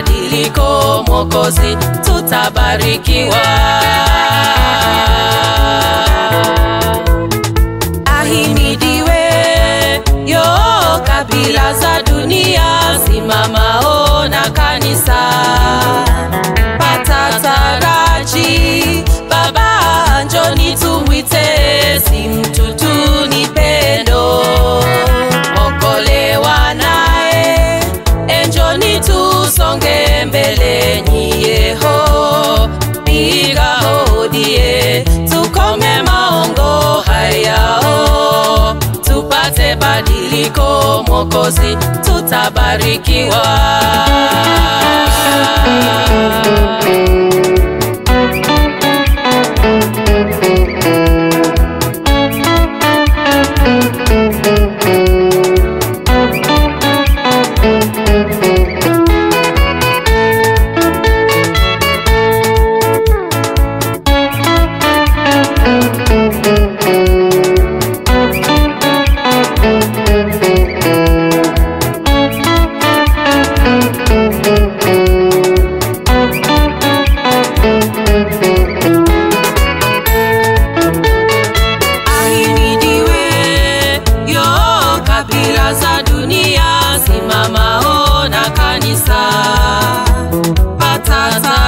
badiliko Mwokozi, tutabarikiwa. Ahimidiwe yo kabila za dunia, simamao na kanisa. Patataraji Baba, njoni tumwite, si mtu tu ni pendo. Okolewa nae, njoni tusonge mbele nyiyeho. Piga hodie, tukome maongo hayao, tupate badiliko Mwokozi, tutabarikiwa.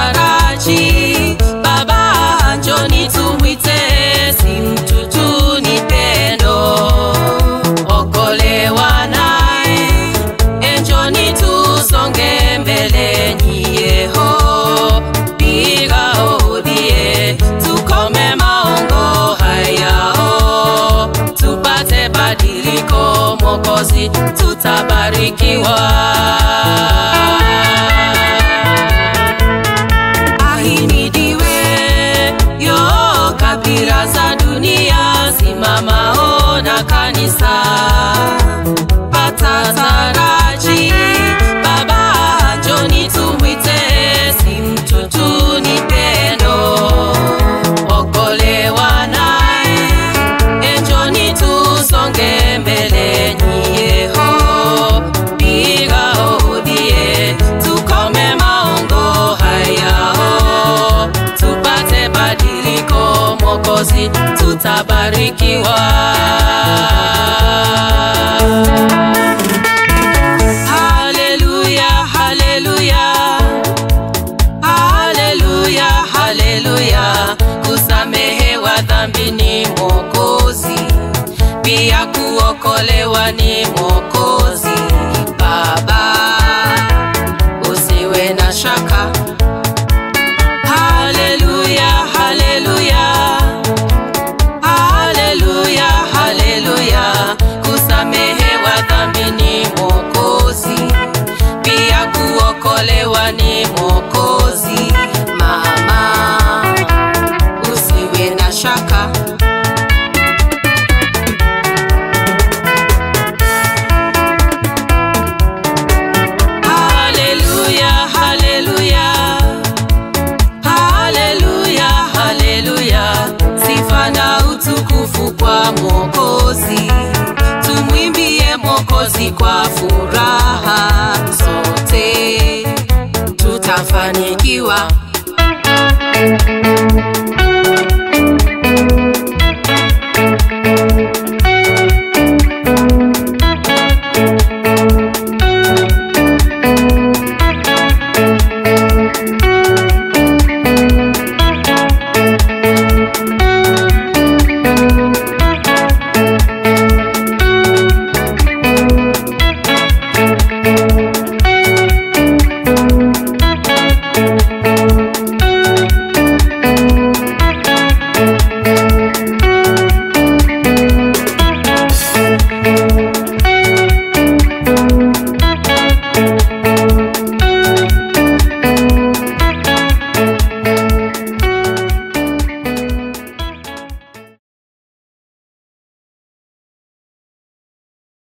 Patataraji Baba, njoni tumwite, si mtu tu ni pendo. Okolewa nae, njoni tusonge mbele nyiyeho. Piga hodie, tukome maongo hayao, tupate badiliko Mwokozi, tutabarikiwa. Kabila za dunia, simamao na kanisa. Patataraji Baba, njoni tumwite, si mtu tu ni pendo. Okolewa nae, njoni tusonge mbele nyiyeho. Piga hodie, tukome maongo hayao, tupate badiliko Mwokozi, tutabarikiwa. Haleluya, haleluya, haleluya, haleluya. Kusamehewa dhambi ni Mwokozi, pia kuokolewa ni Mwokozi. Baba, usiwe na shaka. Haleluya, haleluya, haleluya, haleluya. Kusamehewa dhambi ni Mwokozi, pia kuokolewa ni Mwokozi. Mama, usiwe na shaka. Haleluya, haleluya, haleluya, haleluya. Sifa na utukufu kwa Mwokozi, tumwimbie Mwokozi kwa furaha. Sote tutafanikiwa.